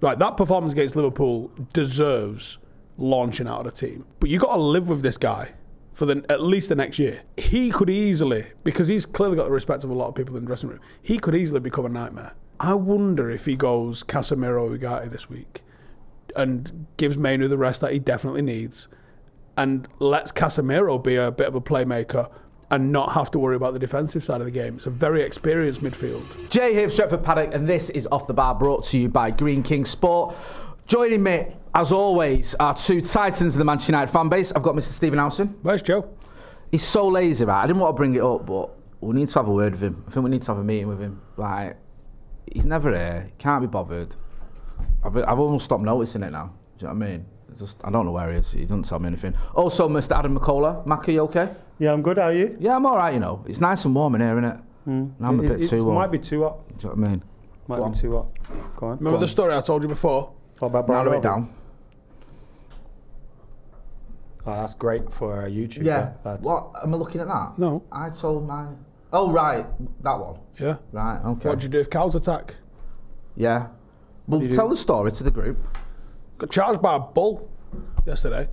Right, that performance against Liverpool deserves launching out of the team. But you got to live with this guy for at least the next year. He could easily, because he's clearly got the respect of a lot of people in the dressing room, he could easily become a nightmare. I wonder if he goes Casemiro Ugarte this week and gives Mainoo the rest that he definitely needs and lets Casemiro be a bit of a playmaker and not have to worry about the defensive side of the game. It's a very experienced midfield. Jay here, Stretford, Paddock, and this is Off the Bar, brought to you by Green King Sport. Joining me, as always, are two titans of the Manchester United fan base. I've got Mr. Stephen Howson. Where's Joe? He's so lazy, right? I didn't want to bring it up, but we need to have a word with him. I think we need to have a meeting with him. Like, he's never here. He can't be bothered. I've almost stopped noticing it now. Do you know what I mean? I don't know where he is. He doesn't tell me anything. Also, Mr. Adam McKola. Mac, are you okay? Yeah, I'm good. How are you? Yeah, I'm all right, you know. It's nice and warm in here, isn't it? I'm a bit too warm. It might be too hot. Do you know what I mean? Might be too hot. Go on. Remember the story I told you before? What about Brian? Narrow it down. Oh, that's great for YouTube. Yeah. What? Am I looking at that? No. I told my... Oh, right. That one. Yeah. Right, okay. What'd you do if cows attack? Yeah. Well, tell the story to the group. Got charged by a bull yesterday.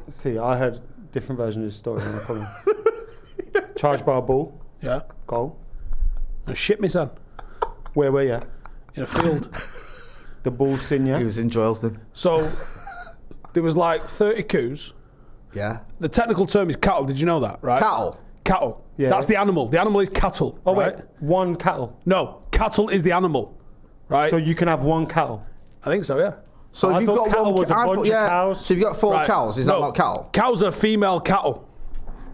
See, I heard a different version of this story. Charged by a bull. Yeah. Goal. And shit me, son. Where were you? In a field. The bull seen you? He was in Joylston. So, there was like 30 coos. Yeah. The technical term is cattle. Did you know that, right? Cattle. Yeah. That's the animal. The animal is cattle. Oh, right? wait. One cattle? No. Cattle is the animal. Right? So you can have one cattle? I think so, yeah. So if you've got cattle was a bunch of cows. So you've got four cows. Is that not cattle? Cows are female cattle.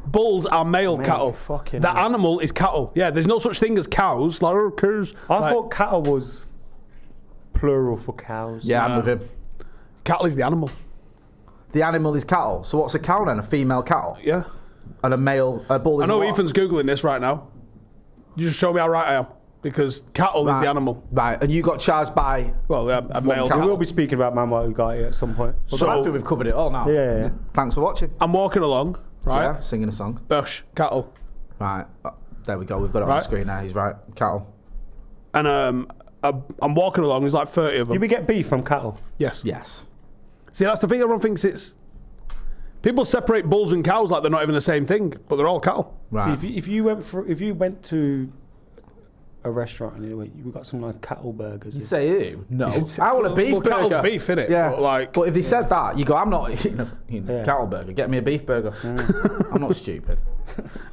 Bulls are male cattle. The animal is cattle. Yeah, there's no such thing as cows. Like, oh, cows. I thought cattle was plural for cows. Yeah, I'm with him. Cattle is the animal. The animal is cattle. So what's a cow then? A female cattle? Yeah. And a bull is I know what? Ethan's Googling this right now. You just show me how right I am. Because cattle is the animal. Right, and you got charged by... Well, a male We cattle. will be speaking about Manuel Ugarte at some point. So I think we've covered it all now. Yeah. Thanks for watching. I'm walking along, right? Yeah, singing a song. Bush, cattle. Right, there we go. We've got it on the screen now. He's right. Cattle. And I'm walking along. There's like 30 of them. Did we get beef from cattle? Yes. Yes. See, that's the thing. Everyone thinks it's... People separate bulls and cows like they're not even the same thing, but they're all cattle. Right. See, if you went to a restaurant and we got some nice cattle burgers. You say ew? No. I want a beef burger. Cattle's beef, innit? Yeah. But if they said that, you go, I'm not eating a cattle burger. Get me a beef burger. I'm not stupid.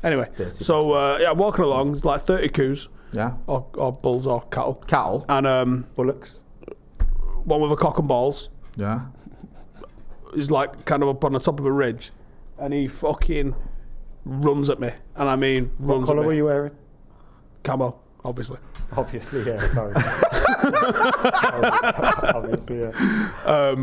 Anyway, so yeah, walking along, there's like 30 coos. Yeah. Or bulls or cattle. Cattle. And bullocks. One with a cock and balls. Yeah. He's like kind of up on the top of a ridge, and he fucking runs at me. And I mean, runs at me. What colour were you wearing? Camo. Obviously, yeah. Sorry. Obviously, yeah.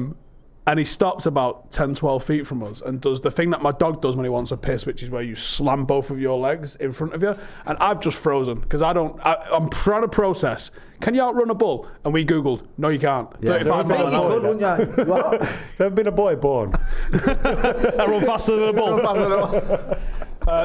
And he stops about 10, 12 feet from us and does the thing that my dog does when he wants a piss, which is where you slam both of your legs in front of you. And I've just frozen because I'm trying to process. Can you outrun a bull? And we Googled. No, you can't. Yeah, 35 miles an hour. What? There's been a boy born. I run faster than a bull.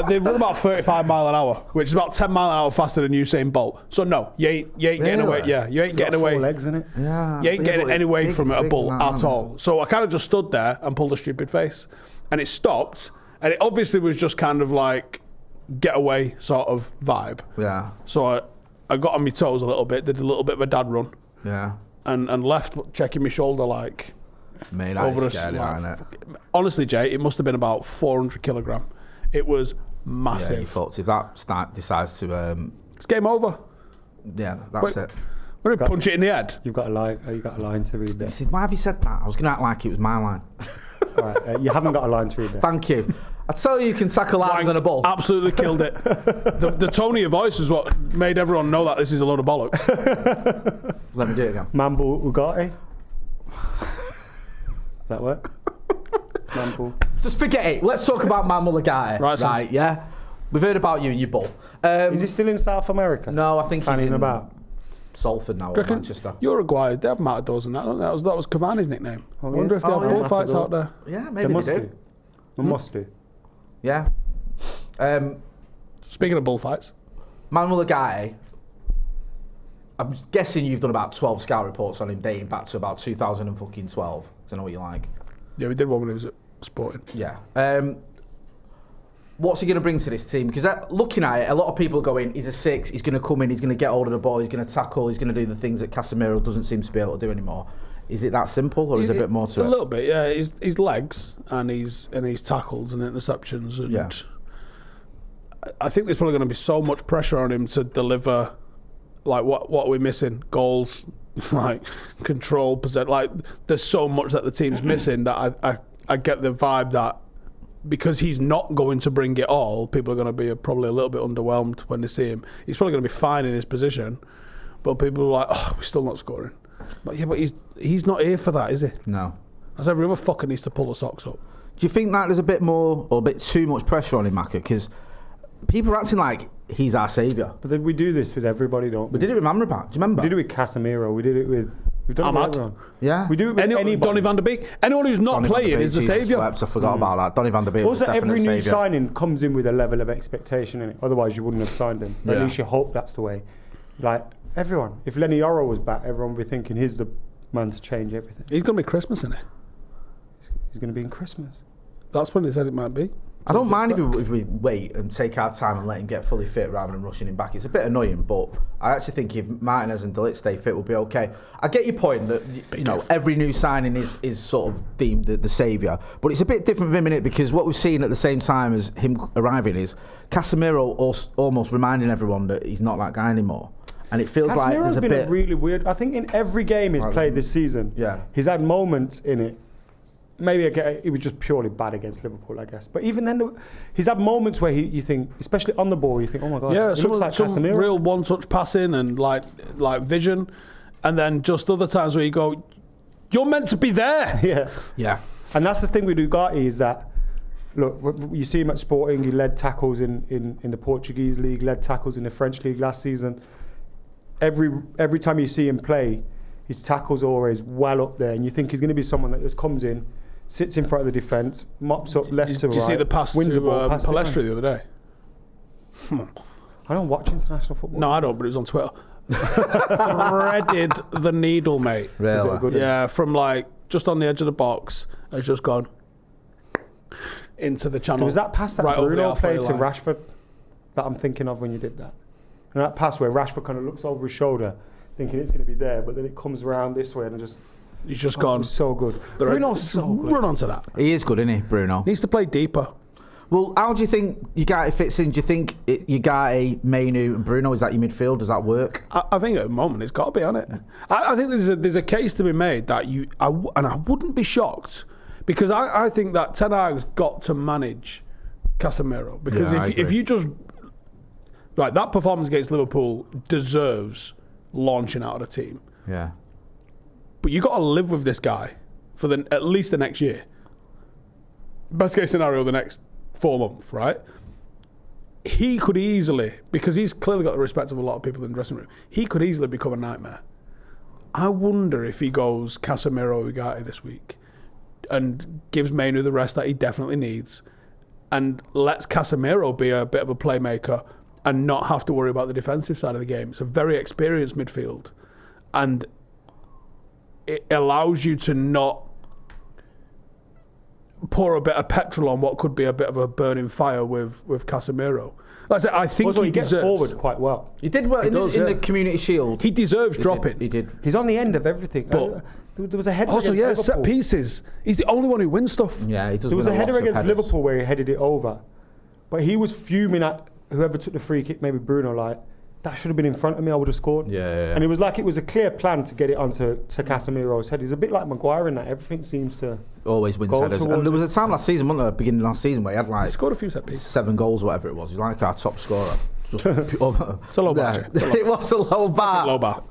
They run about 35 mile an hour, which is about 10 mile an hour faster than Usain Bolt. So no, you ain't getting away. Yeah, you ain't getting away. 4 legs in it. Yeah. You ain't getting any way from a bull at all. So I kind of just stood there and pulled a stupid face, and it stopped, and it obviously was just kind of like get away sort of vibe. Yeah. So I got on my toes a little bit, did a little bit of a dad run. Yeah. And left checking my shoulder like. Mate, over scary, like, honestly, Jay, it must have been about 400 kilogram. It was massive. Yeah, you thought if that decides to... it's game over. Yeah, that's it. We're going to punch it in the head. You've got a line to read there. Why have you said that? I was going to act like it was my line. All right, you haven't got a line to read there. Thank you. I tell you can tackle harder than a ball. Absolutely killed it. The tone of your voice is what made everyone know that this is a load of bollocks. Let me do it again. Manuel Ugarte. That work? Manuel. Just forget it. Let's talk about Manuel Ugarte. Right, yeah? We've heard about you and your bull. Is he still in South America? No, I think he's in about Salford now, or Manchester. Uruguay, they have matadors and that, don't they? That was Cavani's nickname. I wonder if they have bullfights out there. Yeah, maybe they do. They must do. Yeah. Speaking of bullfights, Manuel Ugarte I'm guessing you've done about 12 scout reports on him dating back to about 2012. I know what you like. Yeah, we did one when he was at Sporting. Yeah. What's he going to bring to this team? Because looking at it, a lot of people are going, he's a 6, he's going to come in, he's going to get hold of the ball, he's going to tackle, he's going to do the things that Casemiro doesn't seem to be able to do anymore. Is it that simple, or is there a bit more to it? A little bit, yeah. His legs and his tackles and interceptions, and Yeah. I think there's probably going to be so much pressure on him to deliver. Like what are we missing? Goals, like control, like there's so much that the team's missing that I get the vibe that because he's not going to bring it all, people are going to be probably a little bit underwhelmed when they see him. He's probably going to be fine in his position, but people are like, oh, we're still not scoring. But yeah, but he's not here for that, is he? No. As every other fucker needs to pull the socks up. Do you think that there's a bit more or a bit too much pressure on him, Maka? Because people are acting like he's our saviour. But then we do this with everybody, don't we? We did it with Amrabat. Do you remember? We did it with Casemiro. We did it with... We've done it with Ahmad. everyone. Yeah. We do it with anybody. Donny van der Beek. Anyone who's not Donny van der playing Beek, is the Jesus saviour. wept, I forgot about that. Donny van der Beek was Also, definitely every new saviour. signing comes in with a level of expectation in it. Otherwise, you wouldn't have signed him. Or Yeah. at least you hope that's the way. Like, everyone. If Lenny Yoro was back, everyone would be thinking he's the man to change everything. He's going to be Christmas, isn't he? He's going to be in Christmas. That's when they said it might be. I don't mind if we wait and take our time and let him get fully fit rather than rushing him back. It's a bit annoying, but I actually think if Martinez and De Ligt stay fit, we'll be okay. I get your point that every new signing is sort of deemed the saviour, but it's a bit different for him, innit? Because what we've seen at the same time as him arriving is Casemiro almost reminding everyone that he's not that guy anymore. And it feels like there's Casemiro's a been bit... a really weird... I think in every game he's played this season, he's had moments in it. Maybe it was just purely bad against Liverpool, I guess. But even then, he's had moments where you think, especially on the ball, you think, oh my God, Yeah, he looks like some Casemiro. real one-touch passing and like vision. And then just other times where you go, you're meant to be there. Yeah. Yeah. And that's the thing with Ugarte is that, look, you see him at Sporting, he led tackles in the Portuguese league, led tackles in the French league last season. Every time you see him play, his tackles are always well up there, and you think he's going to be someone that just comes in, sits in front of the defence, mops up left to right. Did you see the pass wins to the ball, passes it Palestri on. the other day? I don't watch international football. No, I don't, but it was on Twitter. Threaded the needle, mate. Really? Is it a good one? Yeah, from like just on the edge of the box, it's just gone into the channel. Was that pass that right over the Bruno halfway played to line. Rashford that I'm thinking of when you did that? And that pass where Rashford kind of looks over his shoulder, thinking it's going to be there, but then it comes around this way and just... He's just it gone. was so good. Bruno's so good. Run onto that. He is good, isn't he, Bruno? Needs to play deeper. Well, how do you think Ugarte fits in? Do you think Ugarte, Mainoo and Bruno, is that your midfield? Does that work? I think at the moment it's got to be on it. I think there's a case to be made that and I wouldn't be shocked because I think that Ten Hag's got to manage Casemiro because if you just right, that performance against Liverpool deserves launching out of the team. Yeah. But you got to live with this guy for at least the next year. Best case scenario, the next 4 months, right? He could easily, because he's clearly got the respect of a lot of people in the dressing room, he could easily become a nightmare. I wonder if he goes Casemiro Ugarte this week and gives Mainoo the rest that he definitely needs and lets Casemiro be a bit of a playmaker and not have to worry about the defensive side of the game. It's a very experienced midfield and it allows you to not pour a bit of petrol on what could be a bit of a burning fire with Casemiro. Like I said, I think Also, he gets deserves, forward quite well. He did well in the Community Shield. He deserves dropping. He did. He's on the end of everything. But there was a header also, against set Liverpool. pieces. He's the only one who wins stuff. Yeah, he does. There was a win header lot of against headers. Liverpool where he headed it over. But he was fuming at whoever took the free kick, maybe Bruno, like, that should have been in front of me, I would have scored. Yeah. And it was like it was a clear plan to get it onto Casemiro's head. He's a bit like Maguire in that. Everything seems to... Always wins Goal headers. towards And there was it. a time last season, wasn't there, beginning of last season, where he had He like scored a few set pieces. 7 goals, whatever it was. He's like our top scorer. It's It's a low bar, Jay. It was a low bar. Low bar.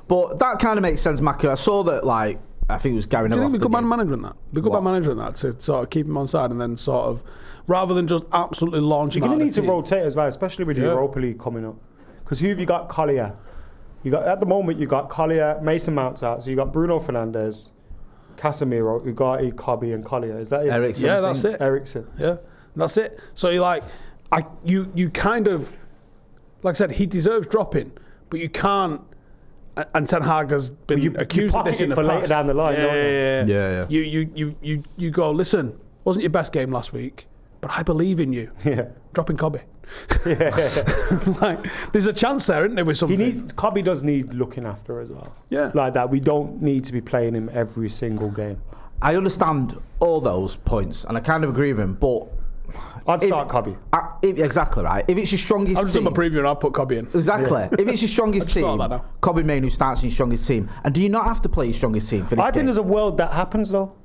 But that kind of makes sense, Macca. I saw that, like, I think it was Gary Do you Neville. think we could man management that? We could What? man management that to sort of keep him on side and then sort of, rather than just absolutely launch him You're out going to of need to the team. rotate as well, especially with the Yeah. Europa League coming up. Because who have you got? Collier. At the moment, you got Collier, Mason Mount's out, so you got Bruno Fernandes, Casemiro, Ugarte, Cobby, and Collier. Is that it? Erik. Yeah, that's it. Eriksen. Yeah, that's it. So you're like, you kind of, like I said, he deserves dropping, but you can't. And Ten Hag has been accused of this in the for past. later down the line, Yeah. You go, listen, wasn't your best game last week, but I believe in you. Yeah. Dropping Cobby. Like, there's a chance there, isn't there, with something? Cobby does need looking after as well. Yeah. Like that. We don't need to be playing him every single game. I understand all those points, and I kind of agree with him, but I'd start Cobby. Exactly right. If it's your strongest I've just team, done my preview and I'll put Cobby in. Exactly. If it's your strongest team, Cobby Mainoo starts in your strongest team. And do you not have to play your strongest team for this I think game? there's a world that happens though.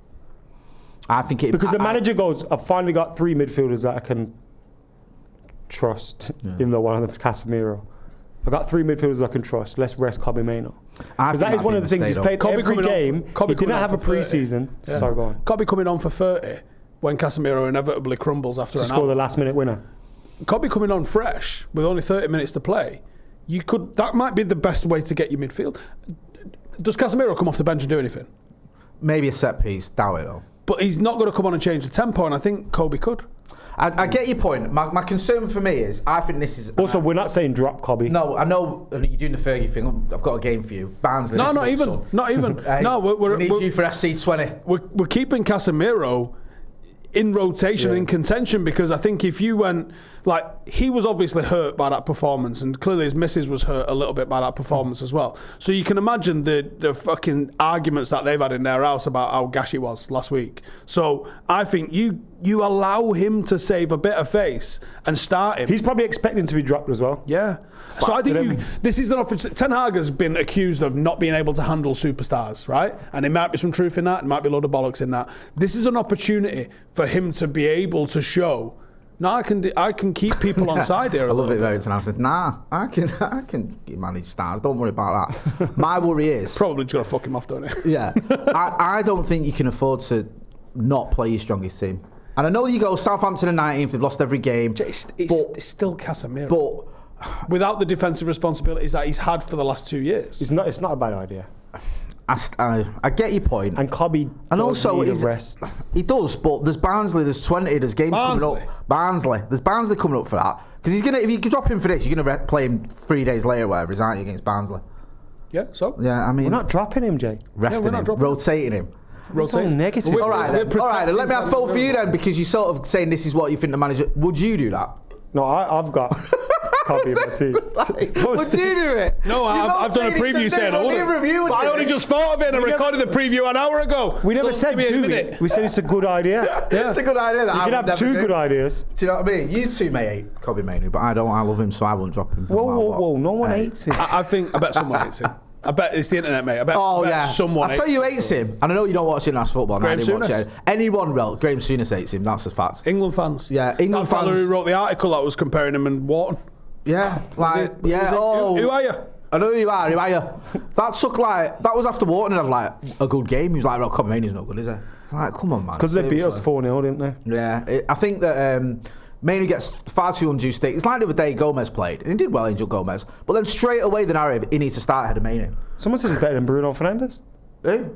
I think it because the manager goes, I've finally got 3 midfielders that I can trust, even though one of them's Casemiro. I've got 3 midfielders that I can trust. Let's rest Cobby Mainoo. Because that is one of the things he's played every game. He didn't have a pre-season. Yeah. Sorry, go on. Cobby coming on for 30 when Casemiro inevitably crumbles after an hour. To score the last-minute winner. Cobby coming on fresh with only 30 minutes to play. That might be the best way to get your midfield. Does Casemiro come off the bench and do anything? Maybe a set piece. Doubt it though. But he's not going to come on and change the tempo, and I think Cobby could. I get your point. My concern for me is, I think this is... Also, we're not saying drop Cobby. No, I know you're doing the Fergie thing. I've got a game for you. Barnsley. No, not even. Hey, no, we need you for FC 20. We're keeping Casemiro in rotation, in contention, because I think if you went... Like, he was obviously hurt by that performance, and clearly his missus was hurt a little bit by that performance as well. So you can imagine the fucking arguments that they've had in their house about how gash he was last week. So I think you allow him to save a bit of face and start him. He's probably expecting to be dropped as well. Yeah. So I think this is an opportunity. Ten Hag has been accused of not being able to handle superstars, right? And there might be some truth in that. There might be a load of bollocks in that. This is an opportunity for him to be able to show... No, I can keep people on side here. I love it very international. Nah, I can manage stars. Don't worry about that. My worry is probably just gonna fuck him off, don't it? Yeah, I don't think you can afford to not play your strongest team. And I know you go Southampton in 19th. They've lost every game. It's still Casemiro, but without the defensive responsibilities that he's had for the last 2 years, it's not a bad idea. I get your point. And Cobby and also need a rest. He does, but there's Barnsley, there's 20, there's games coming up. There's Barnsley coming up for that. Because if you drop him for this, you're going to play him 3 days later, whatever, aren't you, against Barnsley? Yeah, so? Yeah, I mean... We're not dropping him, Jay. Resting him, rotating him. Rotating negative. All right, then let me ask both of you then, because you're sort of saying this is what you think the manager... Would you do that? No, I've got... Copy of my team. Would you do it? No, I've done a preview saying I wouldn't. But I only just thought of it and I recorded the preview an hour ago. We never said do it. We said it's a good idea. Yeah. It's a good idea. That you can have 2 good ideas. Do you know what I mean? You two may hate Cobby Mainoo, but I don't. I love him, so I won't drop him. Whoa. No one hates him. I bet someone hates him. I bet it's the internet, mate. I bet someone I'll tell you hates him. And I know you don't watch international football. Graham I didn't watch it. Anyone, Graham Souness hates him. That's a fact. England fans. Yeah, England fans. That fella who wrote the article that was comparing him and Wharton. Yeah, Who are you? I know who you are. Who are you? That was after Wharton had a good game. He was like, "Well, Cobby Mainoo's not good, is he?" It's like, come on, man. It's because they beat us 4-0, didn't they? Yeah, I think that Mainoo gets far too undue stick. It's like the other day Gomes played, and he did well, Angel Gomes. But then straight away the narrative, he needs to start ahead of Mainoo. Someone says he's better than Bruno Fernandes. Who?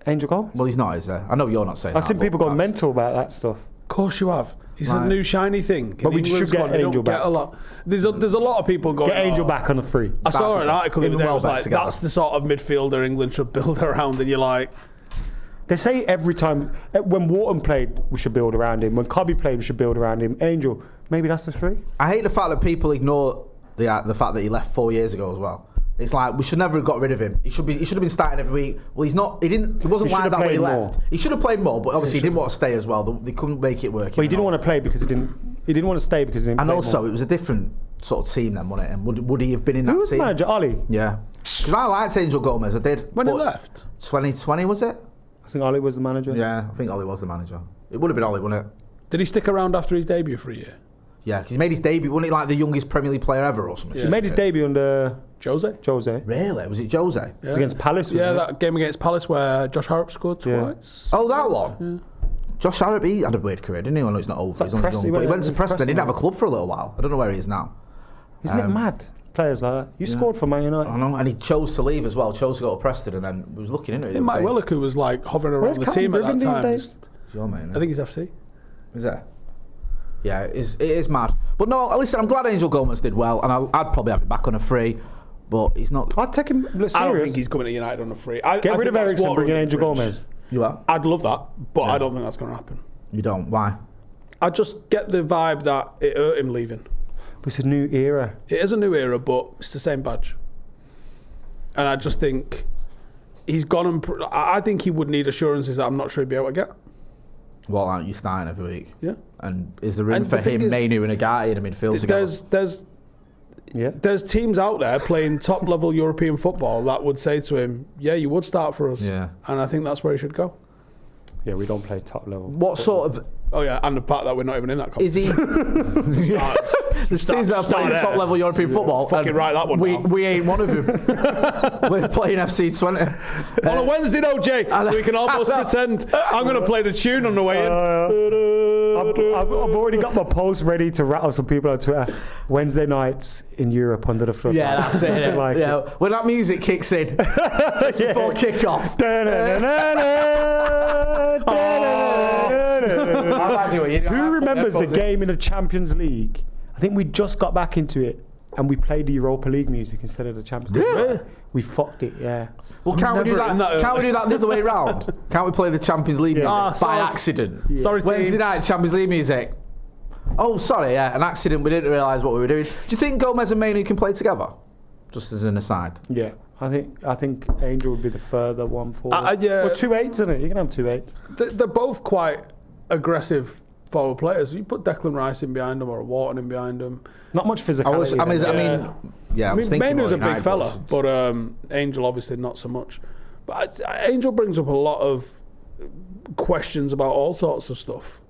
Angel Gomes. Well, he's not, is he? I know you're not saying that. I've seen people go mental about that stuff. Of course you have. It's a new shiny thing. But we should get Angel back. A lot. There's a lot of people going. Get Angel back on the free. I saw an article the other day. It was like, that's the sort of midfielder England should build around, and you're like. They say every time when Wharton played, we should build around him. When Cobby played, we should build around him. Angel, maybe that's the 3. I hate the fact that people ignore the fact that he left 4 years ago as well. It's like we should never have got rid of him. He should have been starting every week. Well, he's not. He wasn't like that when he left. He should have played more, but obviously he didn't want to stay as well. They couldn't make it work. Well, he didn't want to play because he didn't want to stay because he didn't. And play also, more. It was a different sort of team then, wasn't it? And would he have been in that team? Who was the manager? Ollie. Yeah, because I liked Angel Gomes. I did. When he left, 2020 was it? I think Ollie was the manager. Yeah, I think Ollie was the manager. It would have been Ollie, wouldn't it? Did he stick around after his debut for a year? Yeah, because he made his debut. Wasn't he like the youngest Premier League player ever or something? He made his debut under Jose. Really? Was it Jose? Yeah. It was against Palace. Yeah, that game against Palace where Josh Harrop scored twice. Oh, that one? Yeah. Josh Harrop, he had a weird career, didn't he? I know he's not over. He's like young, but he went to Preston. He didn't have a club for a little while. I don't know where he is now. Isn't it mad? Players like that. You scored for Man United. I know, and he chose to leave as well. Chose to go to Preston, and then was looking into it. Mike Willock, who was like hovering around the team at that time. It's your mate, I think he's FC. Is that? Yeah, it is mad. But no, listen, I'm glad Angel Gomes did well, and I'd probably have him back on a free. but he's not. I'd take him serious. I don't think he's coming to United on a free. Get rid of Erik and bring in Angel Gomes. You are? I'd love that, but I don't think that's going to happen. You don't? Why? I just get the vibe that it hurt him leaving. But it's a new era. It is a new era, but it's the same badge. And I just think he's gone and... I think he would need assurances that I'm not sure he'd be able to get. Well, aren't you starting every week? Yeah. And is there room And for the thing him, is, Mainoo and Ugarte in the midfield together? There's teams out there playing top level European football that would say to him, yeah, you would start for us. Yeah. And I think that's where he should go. Yeah, we don't play top level. What sort of... Oh yeah, and the fact that we're not even in that competition. Is he... The teams that are playing top level European football... Fucking right that one now. We ain't one of them. We're playing FC 20. On a Wednesday though, Jay, so we can almost pretend I'm going to play the tune on the way in. I've already got my post ready to rattle some people on Twitter. Wednesday nights in Europe under the floodlight. Yeah, that's it. Like yeah. it. When that music kicks in, just before kick-off. Who remembers the game in the Champions League? I think we just got back into it and we played the Europa League music instead of the Champions League. Really? We fucked it, yeah. Well, can't we do that? Can't we do that the other way around? Can't we play the Champions League music by accident? Yeah. Sorry, Wednesday night Champions League music. Oh, sorry, yeah, an accident. We didn't realise what we were doing. Do you think Gomes and Mainoo can play together? Just as an aside. Yeah, I think Angel would be the further one forward. Yeah. Well, 2-8s, isn't it? You can have 2-8. They're both quite aggressive forward players. You put Declan Rice in behind them or a Wharton in behind them. Not much physicality. I was thinking Mainoo's a more big fella, but Angel obviously not so much. But Angel brings up a lot of questions about all sorts of stuff.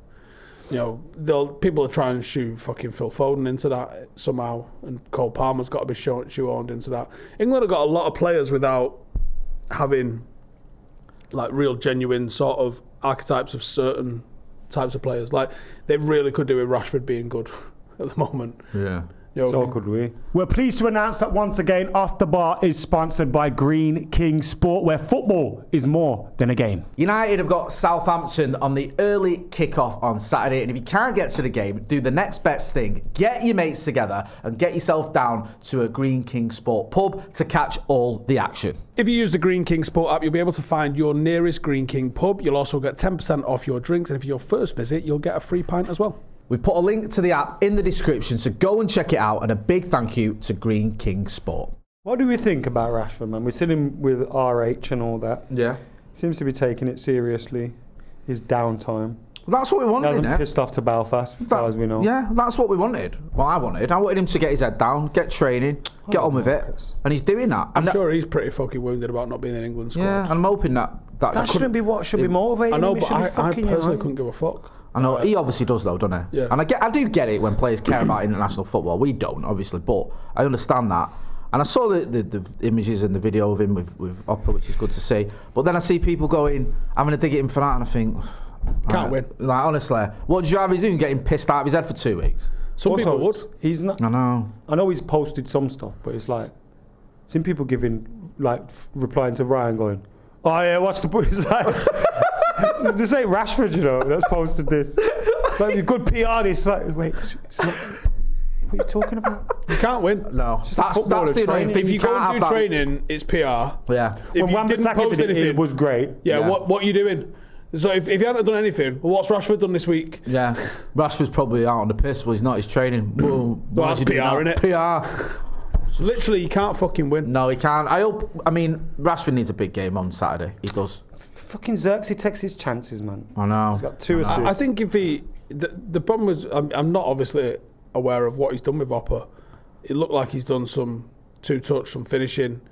You know, people are trying to shoe fucking Phil Foden into that somehow, and Cole Palmer's got to be shoehorned into that. England have got a lot of players without having like real genuine sort of archetypes of certain types of players. Like they really could do with Rashford being good at the moment. Yeah. So could we. We're pleased to announce that once again, Off The Bar is sponsored by Green King Sport, where football is more than a game. United have got Southampton on the early kickoff on Saturday, and if you can't get to the game, do the next best thing. Get your mates together and get yourself down to a Green King Sport pub to catch all the action. If you use the Green King Sport app, you'll be able to find your nearest Green King pub. You'll also get 10% off your drinks, and for your first visit, you'll get a free pint as well. We've put a link to the app in the description, so go and check it out, and a big thank you to Green King Sport. What do we think about Rashford, man? We've seen him with RH and all that. Yeah. Seems to be taking it seriously. His downtime. Well, that's what we wanted, He hasn't innit? pissed off to Belfast, as far as we know. Yeah, that's what we wanted. Well, I wanted him to get his head down, get training, get on with it, and he's doing that. I'm sure he's pretty fucking wounded about not being in England squad. Yeah, and I'm hoping that shouldn't be what should be motivating I know, him. but I personally couldn't give a fuck. I know he obviously does though, doesn't he? Yeah. And I do get it when players care about international football. We don't, obviously, but I understand that. And I saw the images and the video of him with Opera, which is good to see. But then I see people having a dig at him for that, and I think Can't win. Like honestly, what do you have his doing? Getting pissed out of his head for 2 weeks? Some Also, people would. He's not. I know he's posted some stuff, but it's like, seen people replying to Ryan going, "Oh yeah, what's the point?" It's like, this ain't Rashford, you know. That's posted this. Like good PR. It's like, wait, it's not, what are you talking about? You can't win. No, that's the annoying thing. If you go and do training, it's PR. Yeah. If when you didn't post anything, it was great. Yeah. Yeah. What are you doing? So if you hadn't done anything, well, what's Rashford done this week? Yeah, Rashford's probably out on the piss. Well, he's not. He's training. Well, that's PR, innit? PR. Literally, you can't fucking win. No, he can't. I mean, Rashford needs a big game on Saturday. He does. Fucking Xerxes takes his chances, man. I know. He's got 2 assists. I think if the problem was, I'm not obviously aware of what he's done with Opera. It looked like he's done some 2-touch, some finishing.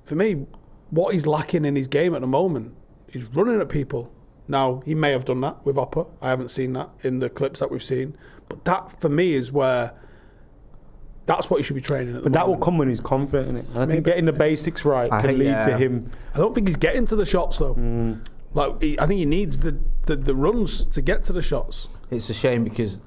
For me, what he's lacking in his game at the moment, he's running at people. Now, he may have done that with Opera. I haven't seen that in the clips that we've seen. But that, for me, is where that's what he should be training at the moment. But that will come when he's confident in it. And I think getting the basics right can lead to him. I don't think he's getting to the shots, though. I think he needs the runs to get to the shots. It's a shame because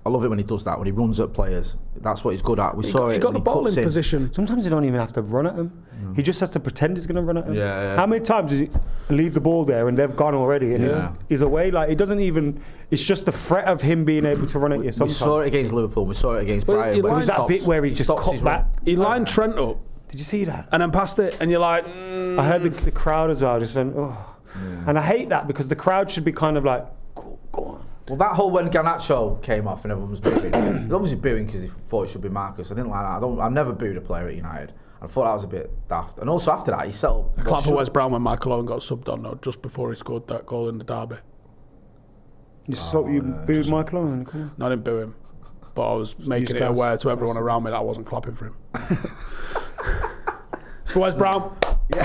I love it when he does that, when he runs at players. That's what he's good at. We saw it. He got the ball in position. Sometimes you don't even have to run at them. He just has to pretend he's going to run at them. Yeah. How many times does he leave the ball there and they've gone already and he's away? Like, it doesn't even... It's just the threat of him being able to run at you sometimes. We saw it against Liverpool. We saw it against Brighton. There was that bit where he just cut back. He lined Trent up Did you see that? And then passed it, and you're like, I heard the crowd as well. Just went, oh. Yeah. And I hate that because the crowd should be kind of like, go on. Well, that whole when Garnacho came off and everyone was booing, they're obviously booing because he thought it should be Marcus. I didn't like that. I've never booed a player at United. I thought that was a bit daft. And also after that, he set up. I clapped for West Brom when Michael Owen got subbed on, though, just before he scored that goal in the derby. You booed Michael Owen? No, I didn't boo him. But I was making it aware to everyone around me that I wasn't clapping for him. It's for West Brom. Yeah.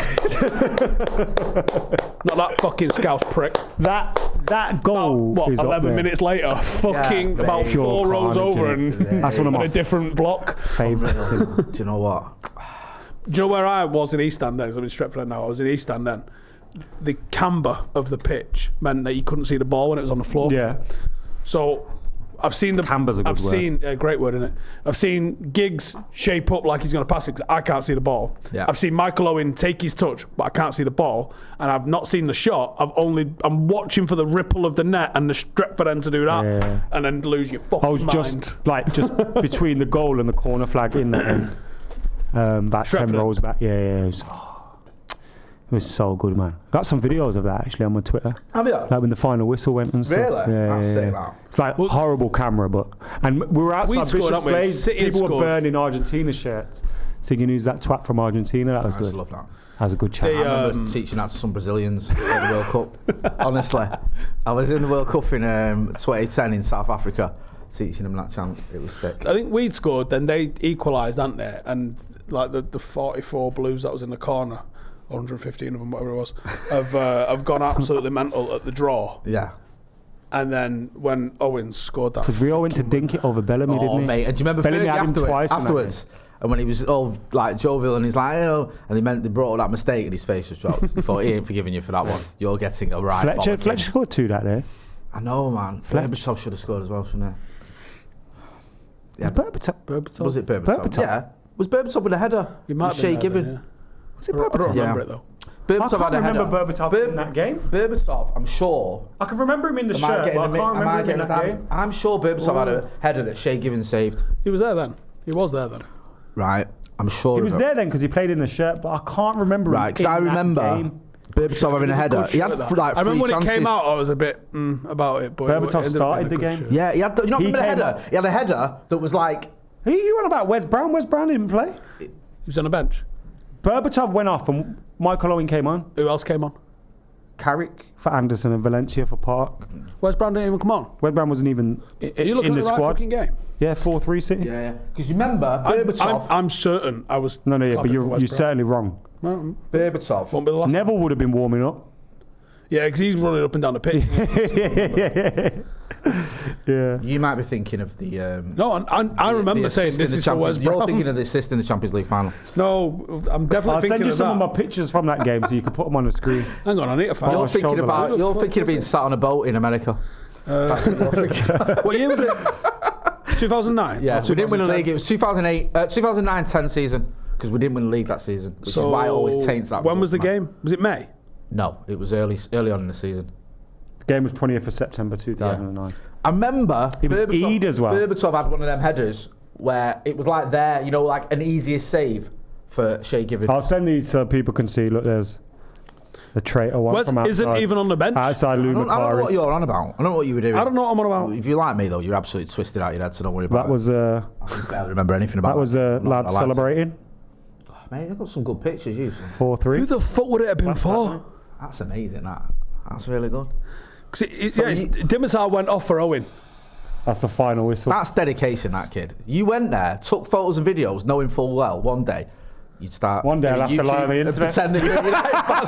Not that fucking Scouse prick. That goal about, is 11 minutes later, fucking about 4 rows over and that's one of my a different block. Favourites. Do you know what? Do you know where I was in East End then? Because I'm in Stretford now. I was in East End then. The camber of the pitch meant that you couldn't see the ball when it was on the floor. Yeah. So I've seen the camber's a good word. Great word, isn't it? I've seen Giggs shape up like he's going to pass it because I can't see the ball. Yeah. I've seen Michael Owen take his touch, but I can't see the ball, and I've not seen the shot. I'm watching for the ripple of the net and the Stretford end to do that, and then lose your fucking mind. just between the goal and the corner flag in that end, about Stretford 10 rows back. Yeah. It was so good, man. Got some videos of that actually on my Twitter. Have you? Like when the final whistle went and stuff. Really? Yeah. Sick, that. It's like horrible camera, and we were outside Bishop's Place. People were burning Argentina shirts, singing "Who's that twat from Argentina?" That was good. I love that. That was a good chat. I remember teaching that to some Brazilians at the World Cup. Honestly, I was in the World Cup in 2010 in South Africa, teaching them that chant. It was sick. I think we'd scored, then they equalised, hadn't they? And like the 44 Blues that was in the corner, 115 of them, whatever it was, have gone absolutely mental at the draw. Yeah. And then when Owens scored that, because we all went to dink it over Bellamy, didn't we? Mate, and do you remember Bellamy had him twice afterwards? And when he was all like jovial and he's like, and they brought up that mistake and his face was dropped. He thought, he ain't forgiving you for that one. You're getting a right. Fletcher scored 2 that day. I know, man. Berbatov should have scored as well, shouldn't he? Yeah, Berbatov. Was it Berbatov? Yeah. Was Berbatov with a header? He might have been given. Yeah. Was it Berbatov? I don't remember it though. I can't remember Berbatov in that game. Berbatov, I'm sure. I can remember him in the shirt, but I can't remember him in that game. I'm sure Berbatov had a header that Shea Given saved. He was there then. He was there then. Right, I'm sure. He was there then because he played in the shirt, but I can't remember him. Right, because I remember Berbatov having a header. He had like 3 I remember when chances. it came out, I was a bit about it. But Berbatov started the game. Shirt. Yeah, he had. You not remember the header? He had a header that was like. Who are you on about? West Brown? West Brown didn't play. He was on the bench. Berbatov went off and Michael Owen came on. Who else came on? Carrick for Anderson and Valencia for Park. West Brown didn't even come on. West Brown wasn't even in the squad. Fucking game. Yeah, 4-3 City. Yeah. Because you remember Berbatov. I'm certain I was. No, but you're certainly wrong. Berbatov. Won't be the last Neville would have been warming up. Yeah, because he's running up and down the pitch. Yeah. You might be thinking of the. No, I remember saying this is for West Brom. You're thinking of the assist in the Champions League final. No, I'm definitely I'll thinking send you of some that. of my pictures from that game so you can put them on the screen. Hang on, I need to find. You're thinking of being sat on a boat in America. That's what you're thinking. What year was it? 2009. Yeah, we didn't win a league. It was 2009-10 season because we didn't win a league that season, which is why it always taints that. When was the game? Was it May? No, it was early on in the season. The game was 20th of September 2009. I remember it was Eid as well. Berbatov had one of them headers where it was like like an easiest save for Shea Given. I'll send these so people can see. Look, there's the traitor one from outside. Isn't even on the bench. Outside Lou I don't know what you're on about. I don't know what you were doing. I don't know what I'm on about. If you like me though, you're absolutely twisted out your head, so don't worry about that. Was I barely remember anything about that. Was lads celebrating. Oh, mate, I've got some good pictures. 4-3. Who the fuck would it have been for? That's amazing. That's really good. Dimitar went off for Owen. That's the final whistle. That's dedication, that kid. You went there, took photos and videos, knowing full well one day you'd start. One day I'll have to lie on the internet. Pretend that you're a United fan.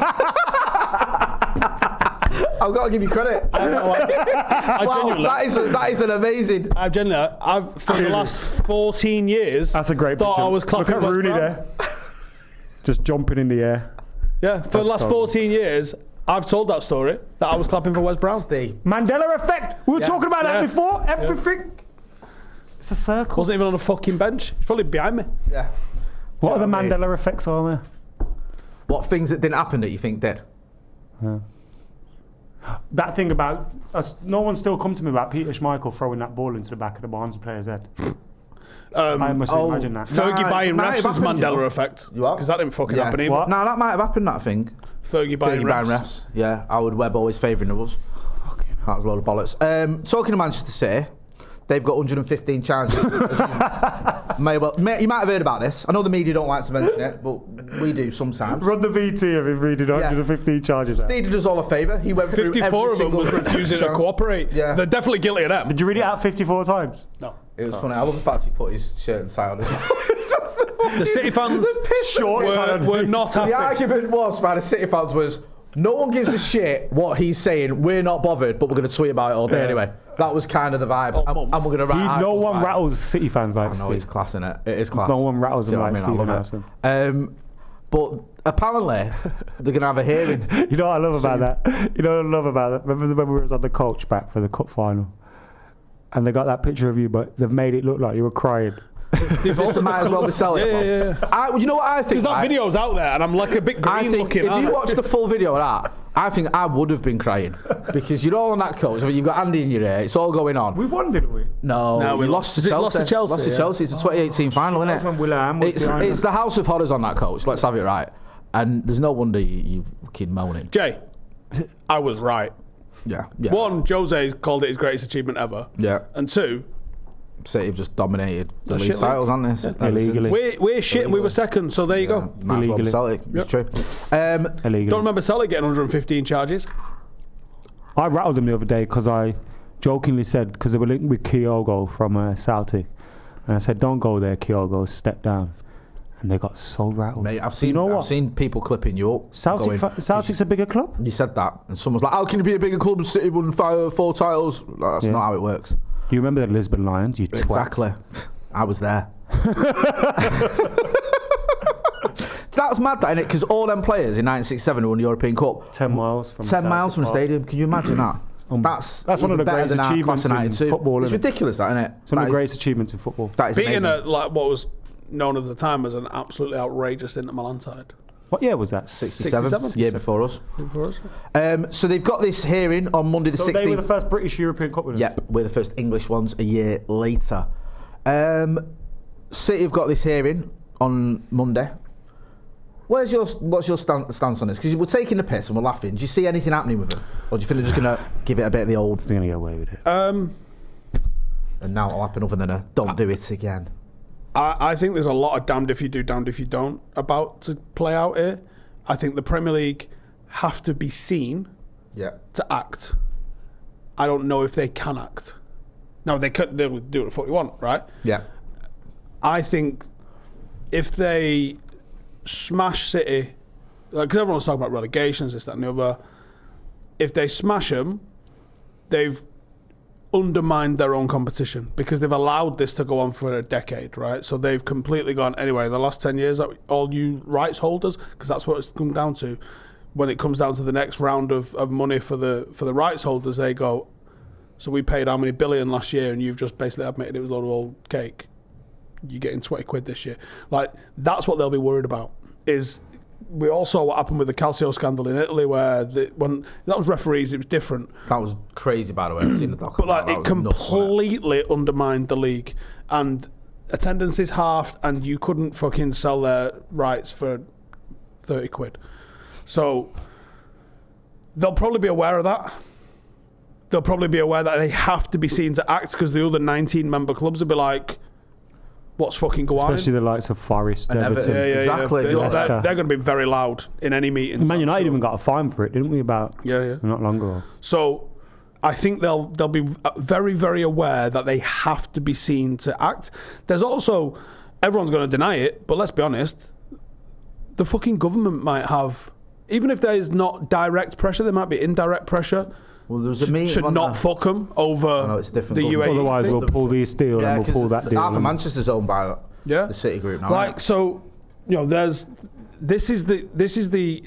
I've got to give you credit. That is an amazing. I've for the last 14 years. That's a great thought picture. I was clapping. Look at Rooney there, just jumping in the air. Yeah, for the last 14 years. I've told that story that I was clapping for West Brown. Mandela effect. We were talking about that before. Everything. It's a circle. Wasn't even on a fucking bench. He's probably behind me. Yeah. What are the Mandela effects are there? What things that didn't happen that you think did? Yeah. That thing about no one's still come to me about Peter Schmeichel throwing that ball into the back of the Barnsley player's head. I must imagine that. Fergie Nah, buying it might refs have is happened, Mandela you know. effect. You what? Because that didn't fucking happen either. What? No, that might have happened, that thing. Fergie buying refs. Yeah, Howard Webb always favouring of us. That was a load of bollocks. Talking of Manchester City, they've got 115 charges. You might have heard about this. I know the media don't like to mention it, but we do sometimes. Run the VT of him reading 115 charges. Steve did us all a favour. He went through 54 of them was single refusing to cooperate. Yeah. They're definitely guilty of that. Did you read it out 54 times? No. It was funny. I love the fact he put his shirt and tie on his The City fans were not happy. The argument was by the City fans was, no one gives a shit what he's saying. We're not bothered, but we're going to tweet about it all day anyway. That was kind of the vibe. And we're going to write. No one rattles City fans like Steve. I know, it's class, innit? It is class. No one rattles them like I Stephen love Howson. But apparently, they're going to have a hearing. You know what I love about that? You know what I love about that? Remember when we was on the coach back for the cup final? And they got that picture of you, but they've made it look like you were crying. They might as well be selling it. Yeah. You know what I think? Because that video's out there, and I'm like a bit green looking. If you watch the full video of that, I think I would have been crying because you're all on that coach. I mean, you've got Andy in your ear. It's all going on. We won, didn't we? No, we lost to Chelsea. Lost to Chelsea. Lost to Chelsea. It's a 2018 final, isn't That's when Willian was it? behind It's us. the House of Horrors on that coach. Let's have it right. And there's no wonder you fucking moaning. Jay, I was right. Yeah. One, Jose called it his greatest achievement ever. Yeah. And two, City have just dominated the Shit league titles, haven't they? Illegally. we're shit and we were second, so there you go. Might as well be Illegally. Celtic. It's true. Illegally. Don't remember Celtic getting 115 charges. I rattled them the other day because I jokingly said, because they were linked with Kyogo from Celtic, and I said, don't go there, Kyogo, step down. And they got so rattled. Mate, I've seen people clipping you up. Celtic's a bigger club? You said that, and someone's like, how can you be a bigger club and City won 4 titles? That's not how it works. You remember the Lisbon Lions, you twat. Exactly. I was there. That's mad, that, innit? Because all them players in 1967 who won the European Cup. 10 miles from 10 miles from the Celtic stadium. Can you imagine that? That's one of the better greatest than our achievements class of in 92. football, It's isn't it? ridiculous, that, isn't it? It's one of the greatest achievements in football. That is Beating amazing. what was known at the time as an absolutely outrageous Inter Milan side. What year was that? 67, year before us. So they've got this hearing on Monday the 16th. They were the first British European Cup winners? Yep, we're the first English ones a year later. City have got this hearing on Monday. What's your stance on this? Because we're taking the piss and we're laughing. Do you see anything happening with it? Or do you feel they're just going to give it a bit of the old... They're going to get away with it. And now it'll happen other than a don't do it again. I think there's a lot of damned if you do, damned if you don't about to play out here. I think the Premier League have to be seen to act. I don't know if they can act. No, they'll do what the fuck you want, right? Yeah. I think if they smash City, because everyone's talking about relegations, this, that and the other, if they smash them, they've undermined their own competition because they've allowed this to go on for a decade, right? So they've completely gone, anyway, the last 10 years, all you rights holders, because that's what it's come down to, when it comes down to the next round of money for the rights holders, they go, so we paid how many billion last year and you've just basically admitted it was a load of old cake. You're getting 20 quid this year. Like, that's what they'll be worried about. Is we all saw what happened with the Calcio scandal in Italy, where when that was referees, it was different. That was crazy, by the way. I've seen the doc. But like, it completely undermined the league, and attendance is halved, and you couldn't fucking sell their rights for 30 quid. So they'll probably be aware of that. They'll probably be aware that they have to be seen to act, because the other 19 member clubs will be like, what's fucking going on? Especially the likes of Forest, Everton. Exactly. They're going to be very loud in any meeting. Man United even got a fine for it, didn't we? Not long ago. So I think they'll be very, very aware that they have to be seen to act. There's also, everyone's going to deny it, but let's be honest, the fucking government might have, even if there's not direct pressure, there might be indirect pressure. Well, there's a meeting to not fuck them over the UAE. Otherwise, we'll pull this deal and we'll pull that deal. Half of Manchester's owned by the City Group now. Like, so, you know, this is the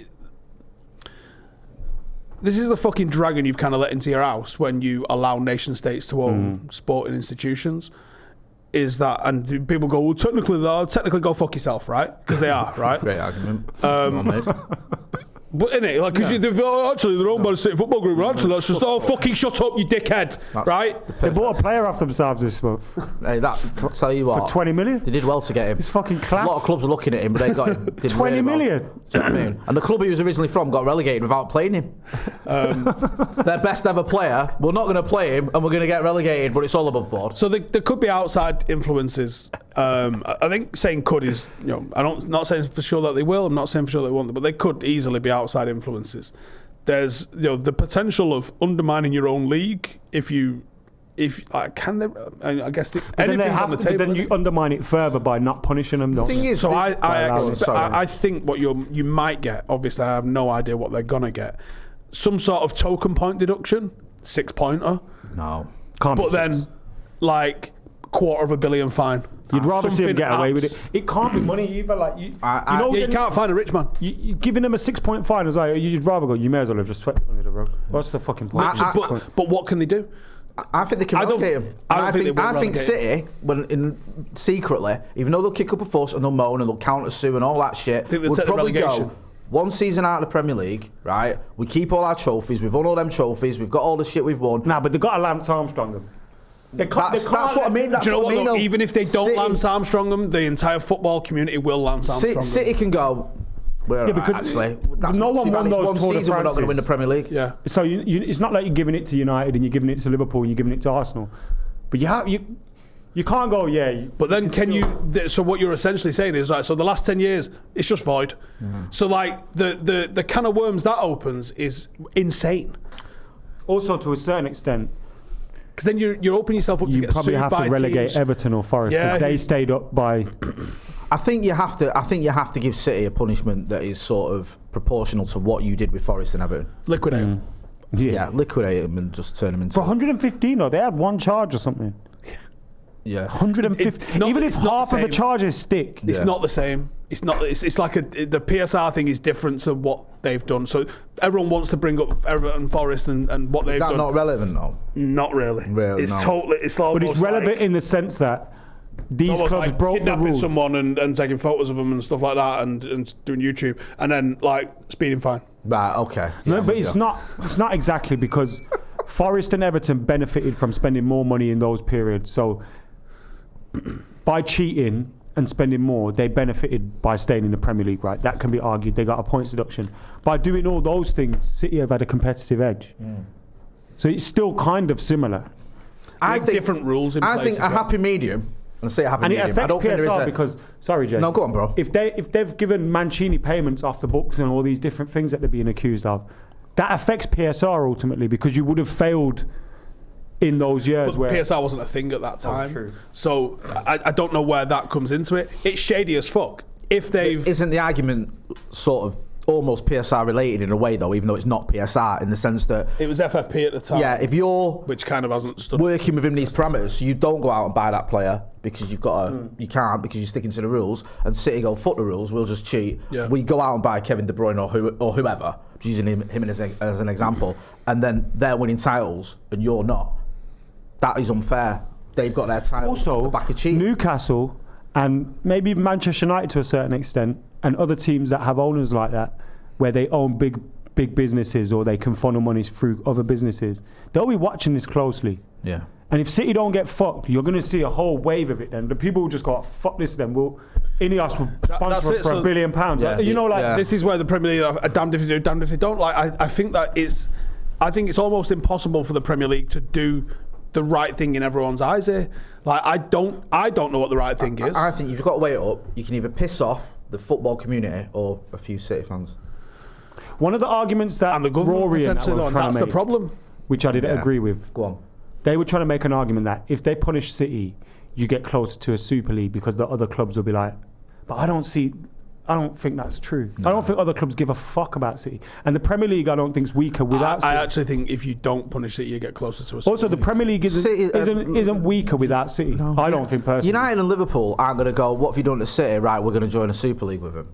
fucking dragon you've kind of let into your house when you allow nation states to own sporting institutions. Is that, and people go, well, technically go fuck yourself, right? Because they are, right? Great argument. But innit, like, because actually they're owned by the City Football Group. Actually, that's just fucking shut up, you dickhead, right? They bought a player off themselves this month. Hey, tell you what, for 20 million. They did well to get him. It's fucking class. A lot of clubs were looking at him, but they got him. 20 million. Do you know what I mean? And the club he was originally from got relegated without playing him. Their best ever player, we're not going to play him, and we're going to get relegated, but it's all above board. So there could be outside influences. I think saying could is, I'm not saying for sure that they will. I'm not saying for sure they won't, but they could easily be outside influences. There's the potential of undermining your own league if can they? I guess anything's on the table. Then you undermine it further by not punishing them. The thing is, so I think what you might get. Obviously, I have no idea what they're gonna get. Some sort of token point deduction, 6-pointer. No, can't. But then, like $250 million fine. You'd rather see him get away with it. It can't be money either. Like you can't find a rich man. You're giving them a 6-point fine. It's like you'd rather go. You may as well have just swept it under the rug. What's the fucking point? But what can they do? I think they can relegate him. I think City, secretly, even though they'll kick up a fuss and they'll moan and they'll counter sue and all that shit, would probably go one season out of the Premier League, right? We keep all our trophies. We've won all them trophies. We've got all the shit we've won. Nah, but they've got to Lance Armstrong them. That's what I mean. Do you know what? Though, even if they don't Lance Armstrong them, the entire football community will Lance Armstrong them. City can go. Because no one won those Tour de France. We're not going to win the Premier League. Yeah. So it's not like you're giving it to United and you're giving it to Liverpool and you're giving it to Arsenal, but you can't go. Yeah. But then So what you're essentially saying is right. So the last 10 years, it's just void. Mm-hmm. So like the can of worms that opens is insane. Also, to a certain extent. Because then you're opening yourself up to get sued by teams. You probably have to relegate Everton or Forest because they stayed up by. I think you have to give City a punishment that is sort of proportional to what you did with Forest and Everton. Liquidate them. Yeah, liquidate them and just turn them into. For 115, or they had one charge or something. Yeah, 150. Even if half of the charges stick, it's not the same. It's not. It's like the PSR thing is different to what they've done. So everyone wants to bring up Everton, Forest, and what they've done. Is that not relevant though? Not really. It's totally. It's almost but it's relevant in the sense that these clubs like broke the rules. Someone and taking photos of them and stuff like that, and doing YouTube, and then like speeding fine. Right. Okay. No, but it's not. It's not exactly because Forest and Everton benefited from spending more money in those periods. So by cheating and spending more, they benefited by staying in the Premier League, right? That can be argued. They got a points deduction. By doing all those things, City have had a competitive edge. So it's still kind of similar. I think different rules in place. I think a happy medium. And say a happy medium. And it affects PSR because, sorry, Jay. No, go on, bro. If they've given Mancini payments off the books and all these different things that they're being accused of, that affects PSR ultimately because you would have failed in those years. But PSR wasn't a thing at that time. Oh, true. So I don't know where that comes into it. It's shady as fuck. Isn't the argument sort of almost PSR related in a way though, even though it's not PSR in the sense that it was FFP at the time. Yeah, if you're which kind of hasn't stood working within these parameters, you don't go out and buy that player because you've got you can't because you're sticking to the rules. And City go fuck the rules, we'll just cheat. Yeah. We go out and buy Kevin De Bruyne or whoever, just using him as an example, and then they're winning titles and you're not. That is unfair. They've got their titles also back of cheating. Newcastle and maybe Manchester United to a certain extent, and other teams that have owners like that, where they own big businesses or they can funnel money through other businesses, they'll be watching this closely. Yeah. And if City don't get fucked, you're going to see a whole wave of it then. The people will just go, fuck this then. Ineos will sponsor us for £1 billion. Yeah. This is where the Premier League are damned if they do, damned if they don't. Like, I think it's almost impossible for the Premier League to do the right thing in everyone's eyes here. Like, I don't know what the right thing is. I think you've got to weigh it up. You can either piss off the football community or a few City fans. One of the arguments that and the Rory and that were trying that's to make, the problem, which I didn't agree with. Go on. They were trying to make an argument that if they punish City, you get closer to a Super League because the other clubs will be like, but I don't think that's true. No. I don't think other clubs give a fuck about City. And the Premier League, I don't think is weaker without City. I actually think if you don't punish City, you get closer to a Super Also, the Premier League isn't weaker without City. No. I don't think personally. United and Liverpool aren't going to go, what have you done to City? Right, we're going to join a Super League with them.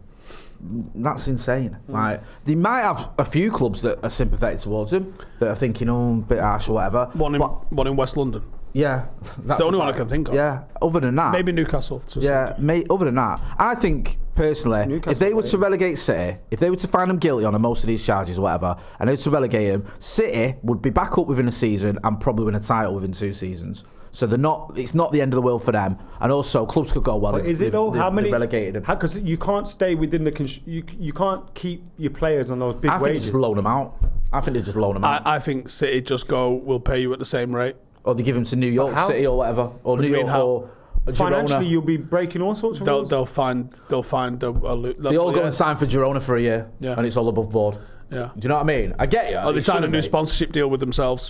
That's insane. Right? They might have a few clubs that are sympathetic towards him, that are thinking, a bit harsh or whatever. One in West London. Yeah, It's the only one I can think of. Yeah, other than that, Maybe Newcastle. Other than that, I think personally, Newcastle, if they were to relegate City, if they were to find them guilty on most of these charges or whatever, and they were to relegate them, City would be back up within a season and probably win a title within 2 seasons. So they're not. It's not the end of the world for them. And also, clubs could go well. But is it though? How many relegated? Because you can't stay within the. You can't keep your players on those big I think wages. just loan them out. I think they just loan them out. I think City just go, we'll pay you at the same rate. Or they give them to New York City or whatever, or New York or Girona. Financially, you'll be breaking all sorts of rules. They'll find They all go and sign for Girona for a year, and it's all above board. Yeah. Do you know what I mean? I get you. Or they sign a new sponsorship deal with themselves.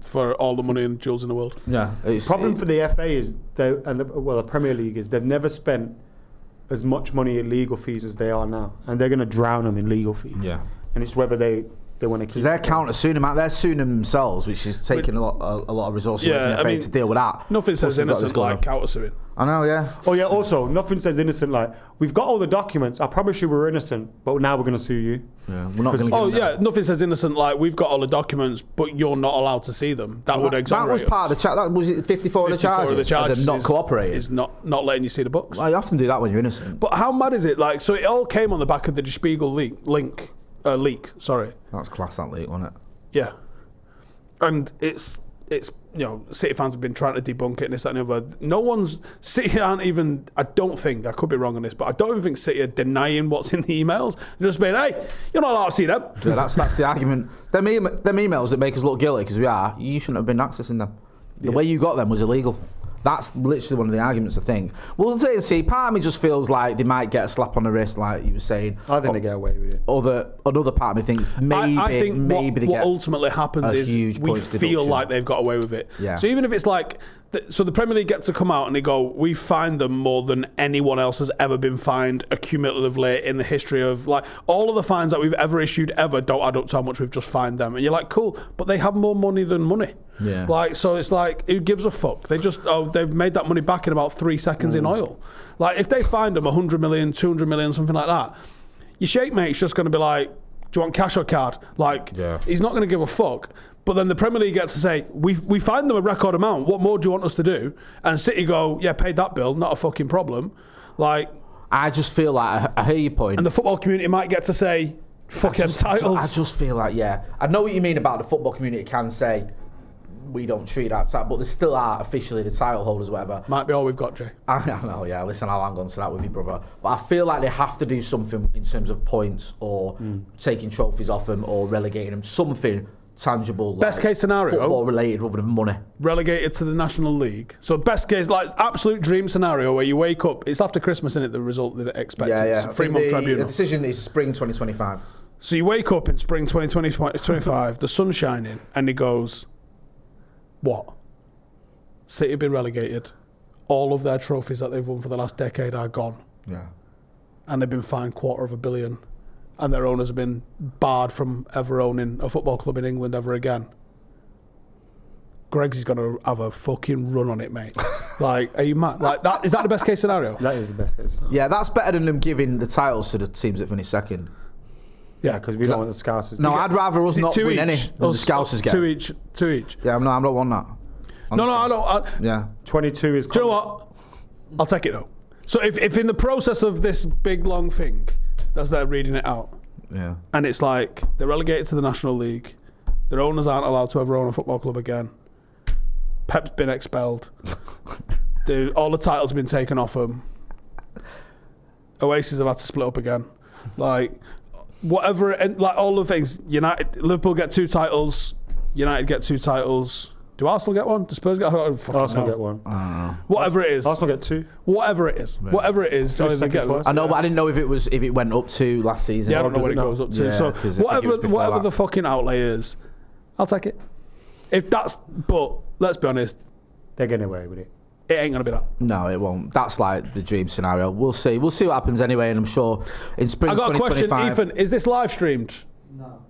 For all the money and jewels in the world. Yeah. The problem for the FA is the Premier League is they've never spent as much money in legal fees as they are now, and they're going to drown them in legal fees. Yeah. And it's whether they want to keep. Because they're counter-suing them out. They're suing them themselves, which is taking a lot of resources from the FA to deal with that. Nothing says innocent like counter-suing. I know, yeah. Oh yeah. Also, nothing says innocent like we've got all the documents. I promise you we're innocent, but now we're going to sue you. Yeah, we're not going to. Nothing says innocent like we've got all the documents, but you're not allowed to see them. That would exonerate. That was part of the chat. That was 54 of the charges. They're not cooperating. Is not letting you see the books. Well, you often do that when you're innocent. But how mad is it? Like, so it all came on the back of the Spiegel leak. Sorry. That's class, that leak, wasn't it? Yeah. And it's City fans have been trying to debunk it and this, that and the other. City aren't even, I don't think, I could be wrong on this, but I don't even think City are denying what's in the emails. They're just being, hey, you're not allowed to see them. Yeah, that's the argument. Them emails that make us look guilty, because we are, you shouldn't have been accessing them. The way you got them was illegal. That's literally one of the arguments, I think. We'll see. Part of me just feels like they might get a slap on the wrist, like you were saying. I think they get away with it. Another part of me thinks maybe they get. What ultimately happens is we feel like they've got away with it. Yeah. So even if it's like, so the Premier League get to come out and they go, we fined them more than anyone else has ever been fined accumulatively in the history of, like, all of the fines that we've ever issued ever don't add up to how much we've just fined them. And you're like, cool, but they have more money than money. Yeah. Like, so it's like, who gives a fuck? They just, they've made that money back in about 3 seconds in oil. Like, if they find them 100 million, 200 million, something like that, your shake mate's just going to be like, do you want cash or card? Like, he's not going to give a fuck. But then the Premier League gets to say, we find them a record amount. What more do you want us to do? And City go, yeah, paid that bill, not a fucking problem. Like, I just feel like, I hear your point. And the football community might get to say, fucking titles. I just feel like, I know what you mean about the football community can say, we don't treat that, but they still are officially the title holders, whatever. Might be all we've got, Jay. I know, yeah. Listen, I'll hang on to that with you, brother. But I feel like they have to do something in terms of points or taking trophies off them or relegating them. Something tangible. Best case scenario. Football related rather than money. Relegated to the National League. So best case, like absolute dream scenario where you wake up, it's after Christmas, isn't it, the result that they expect? Yeah. It's a 3-month tribunal. The decision is spring 2025. So you wake up in spring 2025, the sun's shining, and he goes, what? City have been relegated. All of their trophies that they've won for the last decade are gone. Yeah. And they've been fined $250 million. And their owners have been barred from ever owning a football club in England ever again. Greg's is going to have a fucking run on it, mate. Like, are you mad? Like, is that the best case scenario? That is the best case scenario. Yeah, that's better than them giving the titles to the teams that finish second. Yeah, because we don't want the Scousers. No, I'd rather us not win any than the Scousers get. Two each. Yeah, I'm not want that. No, I don't. Yeah. 22 is... Do you know what? I'll take it, though. So if in the process of this big, long thing, that's they're reading it out, and it's like they're relegated to the National League, their owners aren't allowed to ever own a football club again, Pep's been expelled, all the titles have been taken off them, Oasis have had to split up again, like whatever, and like all the things. Liverpool get 2 titles, United get 2 titles. Do Arsenal get one? Do Spurs get one? Arsenal get one. Whatever it is. Arsenal get 2. Whatever it is. Right. Whatever it is. I know, but I didn't know if it went up to last season. Yeah, I don't know what it goes up to. Yeah, so whatever the fucking outlay is, I'll take it. But let's be honest, they're getting away with it. It ain't gonna be that. No, it won't. That's like the dream scenario. We'll see. We'll see what happens anyway, and I'm sure in spring. I got a question, Ethan. Is this live streamed? No.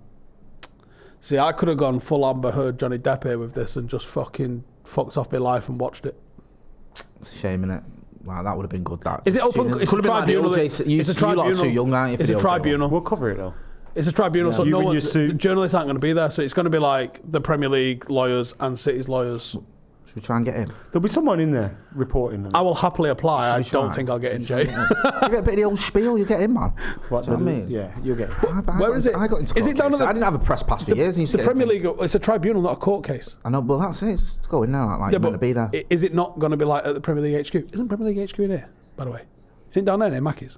See, I could have gone full Amber Heard Johnny Depp here with this and just fucking fucked off my life and watched it. It's a shame, innit? Wow, that would have been good. That is it open? It's a tribunal. It's a tribunal. You're too young, aren't you? It's a tribunal. We'll cover it though. It's a tribunal, so the journalists aren't going to be there. So it's going to be like the Premier League lawyers and City's lawyers. Should we try and get him? There'll be someone in there reporting. I will happily apply. I Should we don't try? think I'll get in, Jay. You get a bit of the old spiel, you get in, man. What Do you know what I mean? Yeah, you'll get. Where is it? I got into Is it court down case. at the- I didn't have a press pass for years. And used to The get Premier things. League, it's a tribunal, not a court case. I know, but that's it. Just go in there like you're meant to be there. Is it not going to be like at the Premier League HQ? Isn't Premier League HQ in here, by the way? Isn't it down there near Mackey's?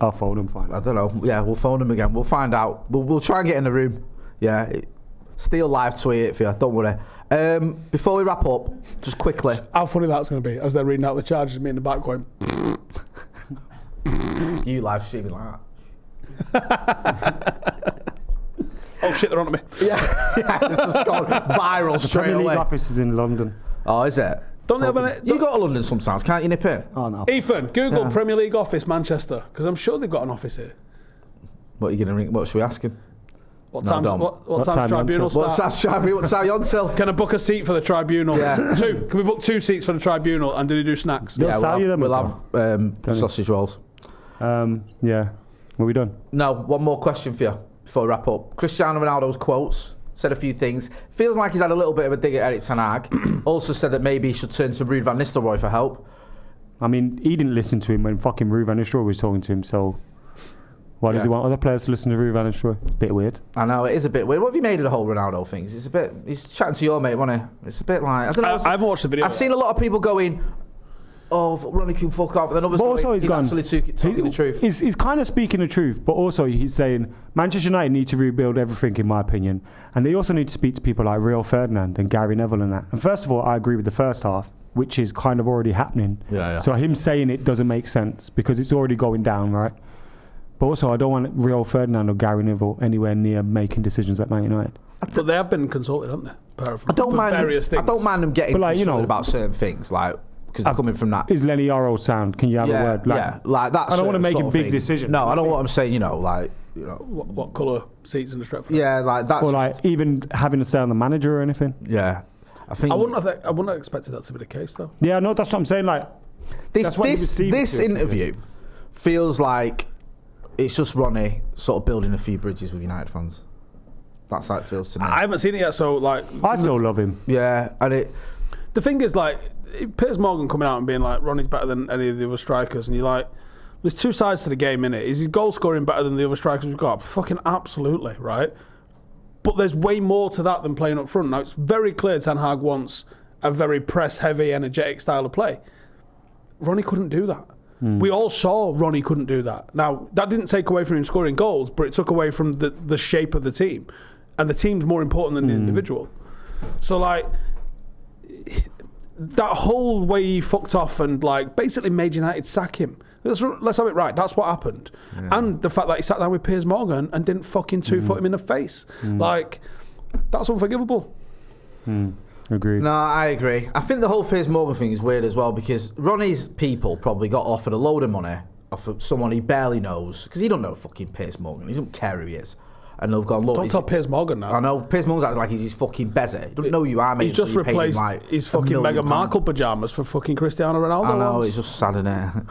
I'll phone them. Fine. I don't know. Yeah, we'll phone him again. We'll find out. We'll try and get in the room. Yeah. Steal live tweet it for you. Don't worry. Before we wrap up, just quickly. How funny that's going to be as they're reading out the charges, me in the back going. You live streaming like that. Oh shit, they're on to me. Yeah, it's just gone viral straight Premier League away. office is in London. Oh, is it? Don't they have any? You go to London sometimes, can't you nip in? Oh no. Ethan, Google Premier League office Manchester, because I'm sure they've got an office here. What are you going to ring? What should we ask him? What No, time's don't. what time's tribunal What's start? that, Shabby? What's that, on till? Can I book a seat for the tribunal? Yeah. 2. Can we book 2 seats for the tribunal? And do they do snacks? They'll sell you them as We'll have sausage rolls. Yeah. What we done? No, one more question for you before we wrap up. Cristiano Ronaldo's quotes said a few things. Feels like he's had a little bit of a dig at Erik Ten Hag. Also said that maybe he should turn to Ruud van Nistelrooy for help. I mean, he didn't listen to him when fucking Ruud van Nistelrooy was talking to him. So why does he want other players to listen to Ruud van Nistelrooy? Bit weird. I know, it is a bit weird. What have you made of the whole Ronaldo thing? It's a bit. He's chatting to your mate, wasn't he? It's a bit like I don't know. I haven't watched the video. I've seen a lot of people going, "Oh, Ronnie can fuck off," and then others But going, also he's gone. actually talking the truth. He's kind of speaking the truth, but also he's saying Manchester United need to rebuild everything, in my opinion, and they also need to speak to people like Rio Ferdinand and Gary Neville and that. And first of all, I agree with the first half, which is kind of already happening. Yeah. So him saying it doesn't make sense because it's already going down, right? But also, I don't want Rio Ferdinand or Gary Neville anywhere near making decisions at Man United. But they have been consulted, haven't they? I don't mind. various things. I don't mind them getting But, like, consulted about certain things, like because they're coming from that. Is Lenny Yaro sound? Can you have a word? Like that. I don't want to make a sort of big thing. decision. No, I don't want them saying, like, What colour seats in the Stretford? yeah, like that's. Or like even having a say on the manager or anything. yeah, I think I wouldn't have expected that to be the case, though. Yeah, no, that's what I'm saying. Like that's what he received this it. interview feels like it's just Ronnie sort of building a few bridges with United fans. That's how it feels to me. I haven't seen it yet, so like. I still love him. Yeah, and it. The thing is, like, Piers Morgan coming out and being like, Ronnie's better than any of the other strikers, and you're like, there's two sides to the game, innit? Is his goal scoring better than the other strikers we've got? Fucking absolutely, right? But there's way more to that than playing up front. Now, it's very clear Ten Hag wants a very press-heavy, energetic style of play. Ronnie couldn't do that. We all saw Ronnie couldn't do that. Now, that didn't take away from him scoring goals, but it took away from the shape of the team. And the team's more important than the individual. So, like, that whole way he fucked off and, like, basically made United sack him. Let's have it right. That's what happened. Yeah. And the fact that he sat down with Piers Morgan and didn't fucking two-foot him in the face. Like, that's unforgivable. Agreed. No, I agree. I think the whole Piers Morgan thing is weird as well because Ronnie's people probably got offered a load of money off of someone he barely knows because he don't know fucking Piers Morgan. He doesn't care who he is. And they've gone, look. Don't tell Piers Morgan now. I know. Piers Morgan's acting like he's his fucking bezzy. He doesn't know who you are, mate. He's just replaced his fucking Meghan Markle pyjamas for fucking Cristiano Ronaldo. I know, ones. it's just sad, innit?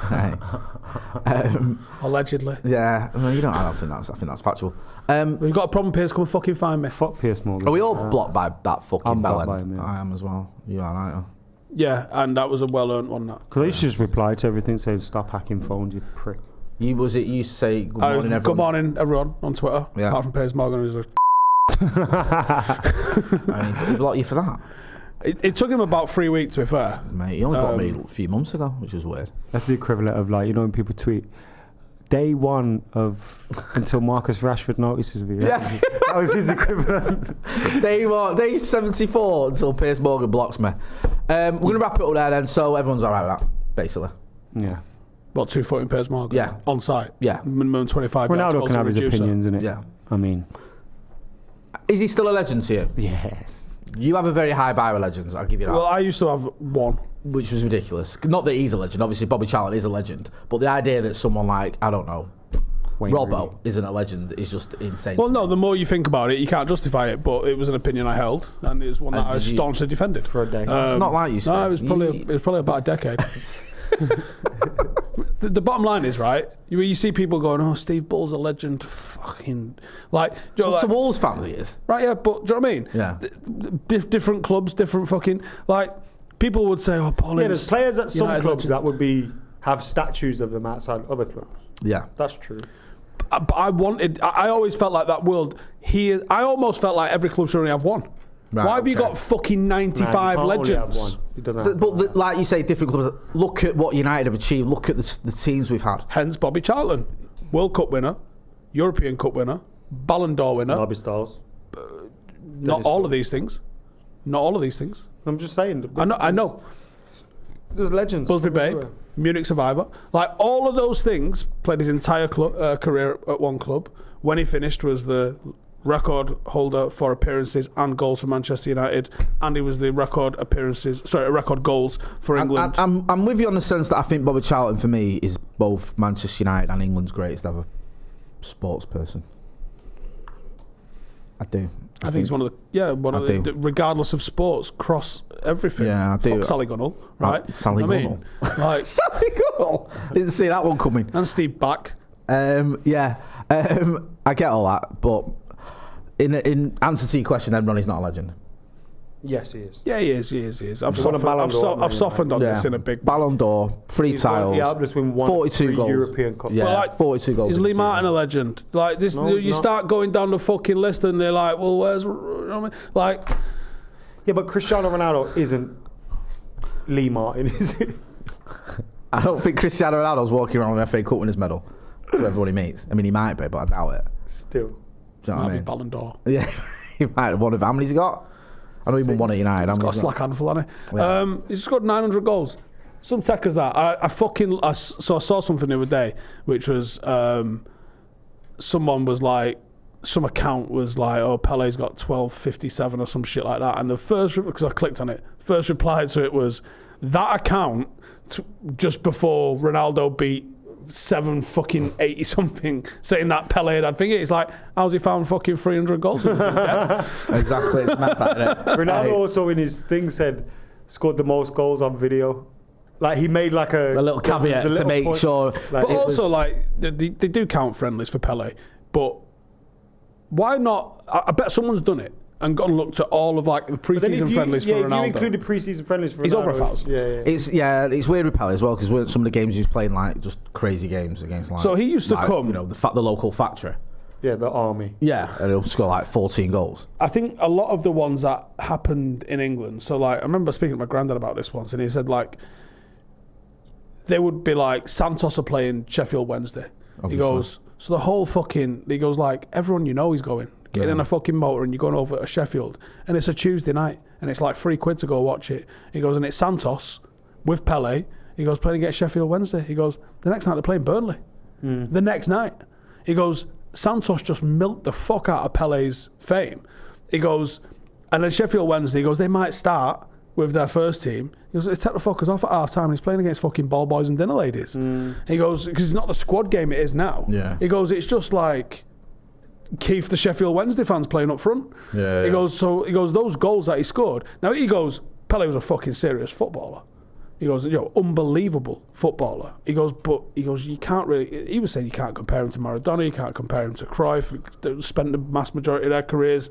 Allegedly. Yeah. No, you don't. I think that's factual. We've got a problem, Piers. Come and fucking find me. Fuck Piers Morgan. Are we all blocked by that fucking I'm bell blocked by end? him, yeah. I am as well. You are, aren't you? Yeah, and that was a well-earned one, that. Because I used to just reply to everything saying, stop hacking phones, you prick. You used to say good morning, everyone. Good morning, everyone, on Twitter. Yeah. Apart from Piers Morgan, who's a... And he blocked you for that? It took him about 3 weeks, to be fair. Mate, he only blocked me a few months ago, which was weird. That's the equivalent of, like, you know when people tweet, day one of until Marcus Rashford notices me. Yeah. That was his equivalent. Day 74 until Piers Morgan blocks me. We're going to wrap it up there then, so everyone's all right with that, basically. Yeah. Well, 2-footing Piers Morgan. Yeah. On site. Yeah. Minimum 25 yards. Ronaldo can have his opinions, innit? Yeah. I mean. Is he still a legend to you? Yes. You have a very high bar of legends, I'll give you that. Well, I used to have one. Which was ridiculous. Not that he's a legend, obviously Bobby Charlton is a legend, but the idea that someone like, I don't know, Wayne Robbo Rooney. isn't a legend is just insane. Well, no, the more you think about it, you can't justify it, but it was an opinion I held, and it was one that I staunchly defended. For a day. It's not like you, Steve. No, it was probably about a decade. The bottom line is, right, you see people going, oh, Steve Bull's a legend. Fucking, like... You know, Well, some Wolves fans he is. Right, yeah, but do you know what I mean? Yeah. Different clubs, different fucking... Like, people would say, oh, Paul Yeah, there's players at some United clubs legend. that would have statues of them outside other clubs. Yeah. That's true. I always felt like that world here. I almost felt like every club should only have one. Right, Why have you okay. got fucking 95 Nah, you can't only legends? have one. It doesn't have But like you say, different clubs. Look at what United have achieved. Look at the teams we've had. Hence Bobby Charlton, World Cup winner, European Cup winner, Ballon d'Or winner. Bobby Styles. Not all of these things. Not all of these things. I'm just saying. I know. There's legends. Busby Babe, everywhere. Munich survivor. Like all of those things, played his entire career at one club. When he finished, was the record holder for appearances and goals for Manchester United, and he was the record goals for England. I'm with you on the sense that I think Bobby Charlton for me is both Manchester United and England's greatest ever sports person. I do. I think he's one of the regardless of sports, cross everything. Yeah, I do. Fuck Sally Gunnell, right? Sally Gunnell. Like Sally Gunnell. Didn't see that one coming. And Steve Back. I get all that, but in answer to your question, then Ronnie's not a legend. Yes, he is. Yeah, he is. I've He's won a Ballon d'Or, I've softened on this in a big... Ballon d'Or, 3 titles, He helped us win 42 goals. European Cup. Yeah, But like, 42 goals. Is in Lee the Martin a season. legend? Like this, No, he's you not. start going down the fucking list, and they're like, "Well, where's?" You know what I mean? Like, Yeah, but Cristiano Ronaldo isn't Lee Martin, is it? I don't think Cristiano Ronaldo's walking around with an FA Cup winners medal to everyone he meets. I mean, he might be, but I doubt it. Still. Do you know what I might be mean? Ballon d'Or. Yeah, he might have one of how many's he got? I know he won one at United. He's got a slack handful, hasn't he? Yeah. He's scored 900 goals. Some techers that I saw something the other day, which was someone was like, some account was like, oh, Pele's got 1257 or some shit like that, and the first, because I clicked on it, first reply to it was that account just before Ronaldo beat 780 something, saying that Pele had thingy. It's like, how's he found fucking 300 goals? Exactly, it's mad that, isn't it? Ronaldo also in his thing said scored the most goals on video. Like he made like a little caveat to make point. sure. Like, But also, like, they do count friendlies for Pele, but why not? I bet someone's done it and gone and looked at all of like the pre-season friendlies for if you Ronaldo. included pre-season friendlies for He's Ronaldo, over 1,000. It's weird with Pele as well, because some of the games he was playing like just crazy games against like. So he used to like, come, you know, the local factory. Yeah, the army. Yeah, and he'll score like 14 goals. I think a lot of the ones that happened in England. So like, I remember speaking to my granddad about this once, and he said like, they would be like, Santos are playing Sheffield Wednesday. Obviously. He goes, so the whole fucking, he goes like, everyone you know is going. Getting in a fucking motor and you're going over to Sheffield, and it's a Tuesday night, and it's like £3 to go watch it. He goes, and it's Santos with Pele. He goes, playing against Sheffield Wednesday. He goes, the next night they're playing Burnley. The next night. He goes, Santos just milked the fuck out of Pele's fame. He goes, and then Sheffield Wednesday, he goes, they might start with their first team. He goes, they take the fuckers off at half time. He's playing against fucking ball boys and dinner ladies. He goes, because it's not the squad game it is now. Yeah. He goes, it's just like Keith, the Sheffield Wednesday fans playing up front. Yeah. He goes, those goals that he scored. Now he goes, Pele was a fucking serious footballer. He goes, unbelievable footballer. He goes, you can't really. He was saying you can't compare him to Maradona. You can't compare him to Cruyff. They spent the vast majority of their careers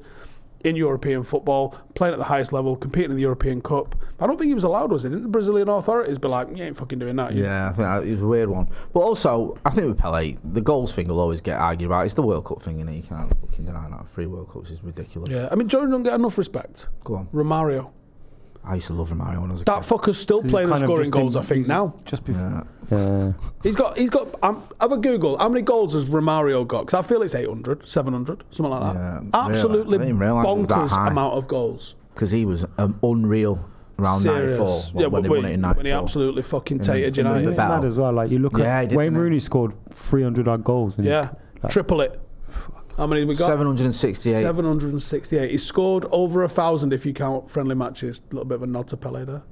in European football, playing at the highest level, competing in the European Cup. I don't think he was allowed, was it? Didn't the Brazilian authorities be like, you ain't fucking doing that? Yeah, I think it was a weird one. But also, I think with Pele, the goals thing will always get argued about. It's the World Cup thing, and you can't fucking deny that. 3 World Cups is ridiculous. Yeah, I mean, Jordan don't get enough respect. Go on. Romario. I used to love Romario when I was a That kid. fucker's still playing and scoring goals, I think, now. Just before. Yeah. He's got. Have a Google. How many goals has Romario got? Because I feel it's 800, 700, something like that. Yeah, Absolutely I didn't realise it was that bonkers high. amount of goals. Because he was unreal around Serious. 94. When they won it in 94. When he absolutely fucking tated in the United. Isn't it mad as well? Like you look Yeah, he at did, Wayne didn't he? Rooney scored 300 odd goals. Yeah, triple it. How many we got? 768. 768. He scored over 1,000 if you count friendly matches. A little bit of a nod to Pele there.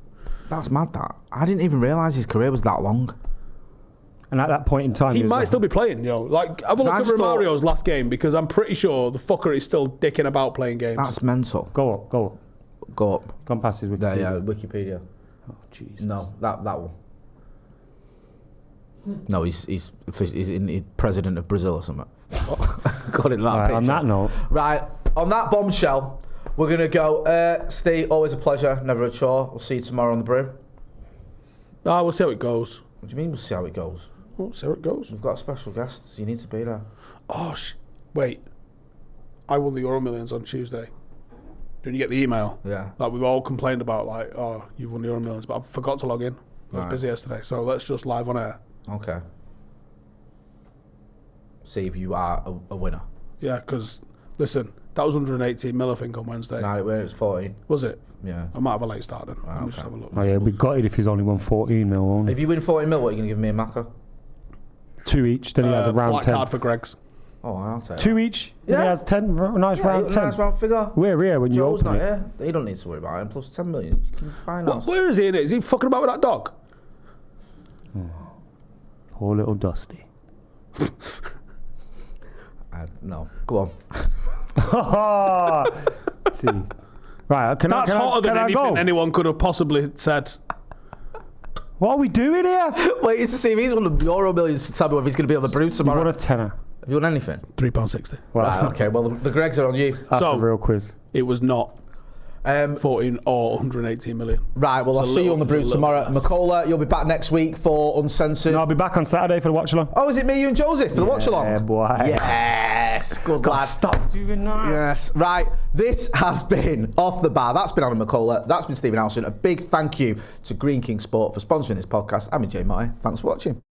That's mad, that. I didn't even realise his career was that long. And at that point in time, He was might like- still be playing, Like, have a look I at just thought- Romario's last game, because I'm pretty sure the fucker is still dicking about playing games. That's mental. Go up. Go up. Gone past his Wikipedia. There, yeah, Wikipedia. Oh, jeez. No, that one. No, he's president of Brazil or something. Got it that on that note. Right, on that bombshell, we're going to go. Steve, always a pleasure, never a chore. We'll see you tomorrow on the brew. We'll see how it goes. What do you mean we'll see how it goes? We'll see how it goes. We've got special guests, you need to be there. Oh, wait. I won the Euro Millions on Tuesday. Did you get the email? Yeah. Like, we've all complained about, like, oh, you've won the Euro Millions, but I forgot to log in. I was busy yesterday, so let's just live on air. Okay. See if you are a winner. Yeah, because, listen, that was 118 mil, I think, on Wednesday. No, it was 14. Was it? Yeah. I might have a late start then. Let me just okay. have a look. Oh yeah, we got it if he's only won 14 mil. Only. If you win 14 mil, what are you going to give me and Maka? 2 each, then he has a round black 10. card for Greg's. Oh, I'll take 2 that. each? Yeah. He has 10, nice round 10. Nice round figure. We're here when you Joe's open not it. here. He don't need to worry about him. Plus 10 million. You can buy now. Where is he in it? Is he fucking about with that dog? Poor little Dusty. No. Go on. See. Right, That's hotter than anything go? anyone could have possibly said. What are we doing here? Wait, it's to see if he's won the Euro Millions to tell me if he's going to be on the brew tomorrow. You won a tenner. Have you won anything? £3.60. Well, Right, okay, well, the Gregs are on you. that's So- a real quiz. It was not 14 or 118 million. Right, well, I'll It's a see you on the little- brew it's a little tomorrow. less. McKola, you'll be back next week for Uncensored. No, I'll be back on Saturday for the watch along. Oh, is it me, you and Joseph for the watch along? Yeah, boy. Yes, good lad. Stop doing that. Yes, right. This has been Off the Bar. That's been Adam McKola. That's been Stephen Howson. A big thank you to Green King Sport for sponsoring this podcast. I'm Jay Motty. Thanks for watching.